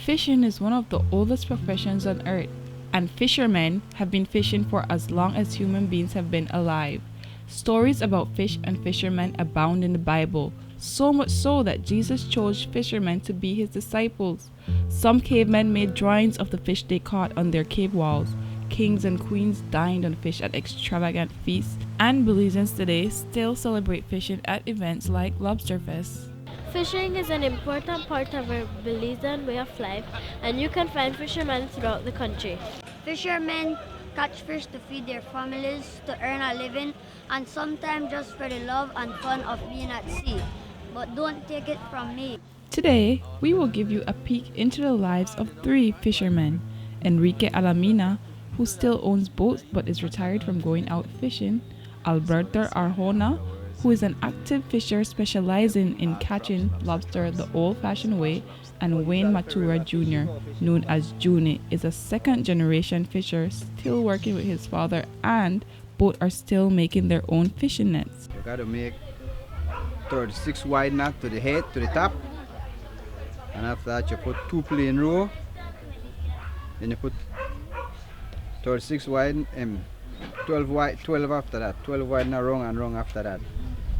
Fishing is one of the oldest professions on earth, and fishermen have been fishing for as long as human beings have been alive. Stories about fish and fishermen abound in the Bible, so much so that Jesus chose fishermen to be his disciples. Some cavemen made drawings of the fish they caught on their cave walls. Kings and queens dined on fish at extravagant feasts, and Belizeans today still celebrate fishing at events like Lobster Fest. Fishing is an important part of our Belizean way of life, and you can find fishermen throughout the country. Fishermen catch fish to feed their families, to earn a living, and sometimes just for the love and fun of being at sea. But don't take it from me. Today, we will give you a peek into the lives of three fishermen. Enrique Alamina, who still owns boats but is retired from going out fishing. Alberto Arjona, who is an active fisher specializing in catching lobster the old-fashioned way, and Wayne Matura Jr., known as Juni, is a second-generation fisher still working with his father, and both are still making their own fishing nets. You got to make 36 wide knot to the head, to the top, and after that you put 2 plain row, then you put 36 wide and 12 wide, 12 after that, 12 wide and wrong after that.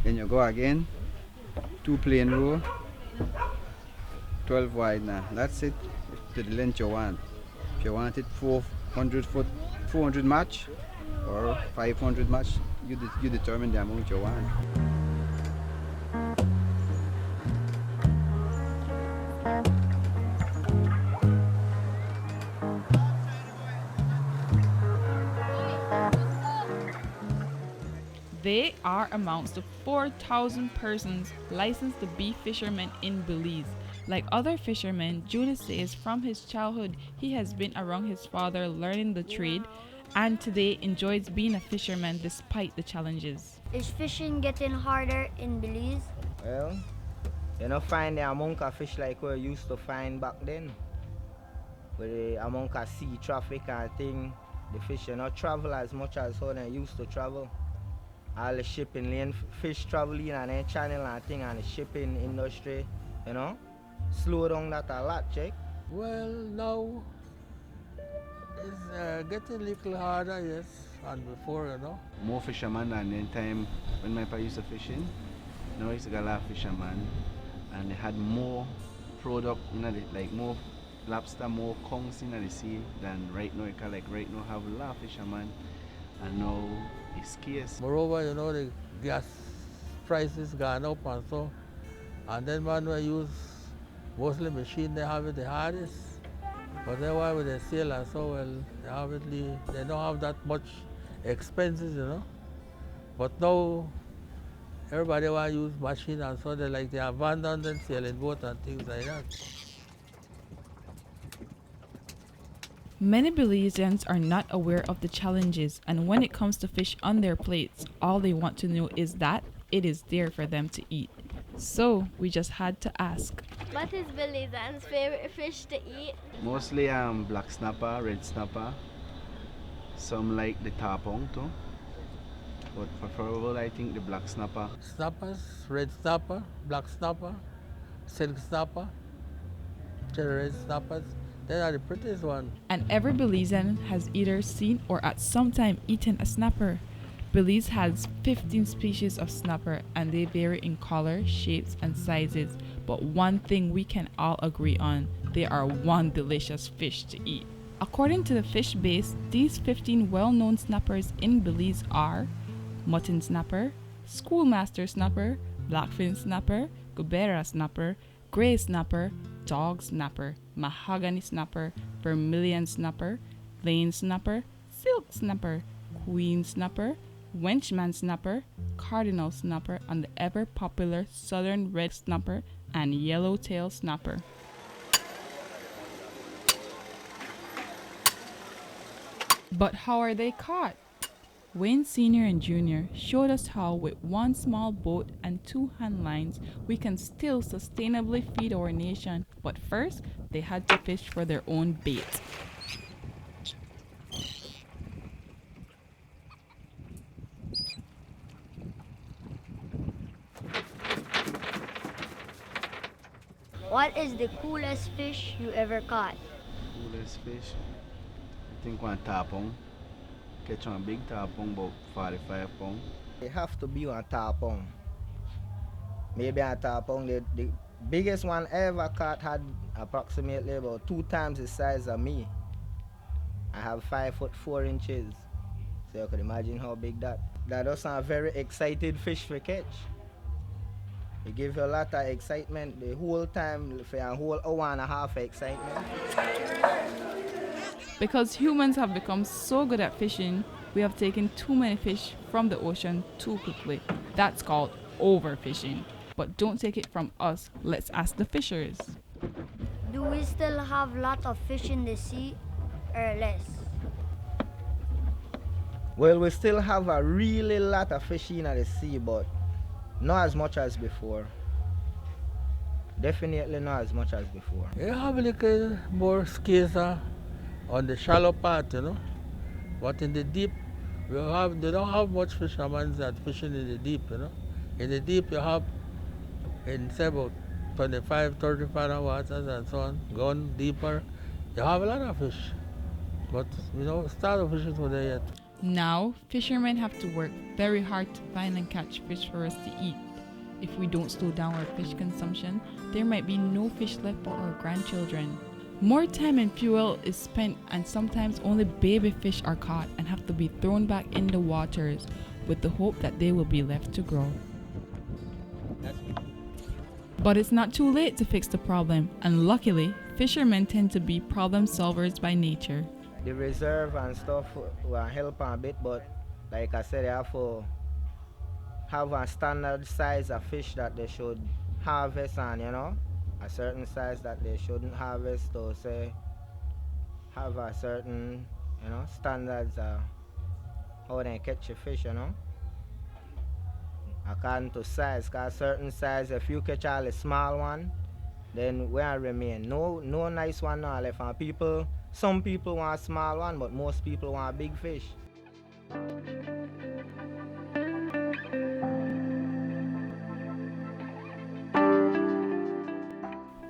Then you go again, 2 plain row, 12 wide now. That's it to the length you want. If you want it 400 foot, 400 match or 500 match, you determine the amount you want. They are amongst the 4,000 persons licensed to be fishermen in Belize. Like other fishermen, Judas says from his childhood he has been around his father learning the trade, and today enjoys being a fisherman despite the challenges. Is fishing getting harder in Belize? Well, you don't find the amount of fish like we used to find back then. With the amount of sea traffic and thing, the fish do not travel as much as how they used to travel. All the shipping lane, fish traveling and then channel and thing, and the shipping industry, slow down that a lot, check. Well, now it's getting a little harder, yes, than before, More fishermen than in time when my pa used to fishing. Now it's got a lot of fishermen, and they had more product, like more lobster, more conchs in the sea than right now. Like right now have a lot of fishermen, and now it's scarce. Moreover, the gas prices gone up and so. And then when we use mostly machine, they have it the hardest. But then why would they sell and so, well, they don't have that much expenses, But now, everybody want to use machine and so they abandon them selling boat and things like that. Many Belizeans are not aware of the challenges, and when it comes to fish on their plates, all they want to know is that it is there for them to eat. So we just had to ask. What is Belizean's favorite fish to eat? Mostly black snapper, red snapper. Some like the tarpon too. But preferable, I think the black snapper. Snappers, red snapper, black snapper, silk snapper, cherry red snappers. They are the prettiest one. And every Belizean has either seen or at some time eaten a snapper. Belize has 15 species of snapper, and they vary in color, shapes, and sizes. But one thing we can all agree on, they are one delicious fish to eat. According to the fish base, these 15 well-known snappers in Belize are mutton snapper, schoolmaster snapper, blackfin snapper, gubera snapper, gray snapper, dog snapper, mahogany snapper, vermilion snapper, vein snapper, silk snapper, queen snapper, wenchman snapper, cardinal snapper, and the ever popular southern red snapper and yellowtail snapper. But how are they caught? Wayne Sr. and Jr. showed us how with one small boat and 2 hand lines we can still sustainably feed our nation. But first, they had to fish for their own bait. What is the coolest fish you ever caught? Coolest fish. I think one tarpon. Catch one big tarpon about 45 pounds. It have to be on tarpon. Maybe on tarpon, the biggest one I ever caught had approximately about 2 times the size of me. I have 5'4". So you can imagine how big that. That was a very excited fish for catch. It gives you a lot of excitement the whole time for a whole hour and a half of excitement. Because humans have become so good at fishing, we have taken too many fish from the ocean too quickly. That's called overfishing. But don't take it from us, let's ask the fishers. Do we still have lot of fish in the sea or less? Well, we still have a really lot of fish in the sea, but not as much as before. Definitely not as much as before. You have a little more scarcer on the shallow part, you know. But in the deep, they don't have much fishermen that fishing in the deep, you know. In the deep, you have, in say about 25, 30 fathom waters and so on, going deeper, you have a lot of fish. But we don't start the fishing for there yet. Now, fishermen have to work very hard to find and catch fish for us to eat. If we don't slow down our fish consumption, there might be no fish left for our grandchildren. More time and fuel is spent, and sometimes only baby fish are caught and have to be thrown back in the waters with the hope that they will be left to grow. But it's not too late to fix the problem, and luckily, fishermen tend to be problem solvers by nature. The reserve and stuff will help a bit, but like I said, they have to have a standard size of fish that they should harvest, and you know, a certain size that they shouldn't harvest, or say have a certain, you know, standards of how they catch a fish, you know, according to size. Cause certain size, if you catch all the small one, then where remain no nice one now left. And people, some people want small one, but most people want big fish.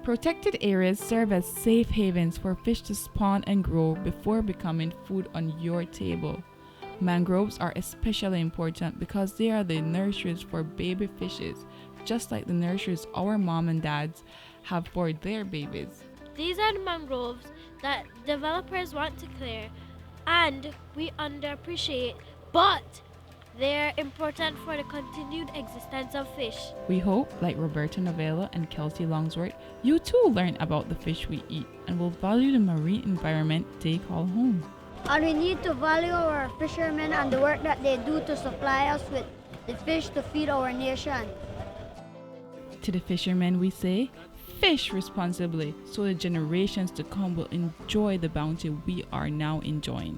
Protected areas serve as safe havens for fish to spawn and grow before becoming food on your table. Mangroves are especially important because they are the nurseries for baby fishes, just like the nurseries our mom and dads have for their babies. These are the mangroves that developers want to clear and we underappreciate, but they're important for the continued existence of fish. We hope, like Roberta Novella and Kelsey Longsworth, you too learn about the fish we eat and will value the marine environment they call home. And we need to value our fishermen and the work that they do to supply us with the fish to feed our nation. To the fishermen we say, fish responsibly so the generations to come will enjoy the bounty we are now enjoying.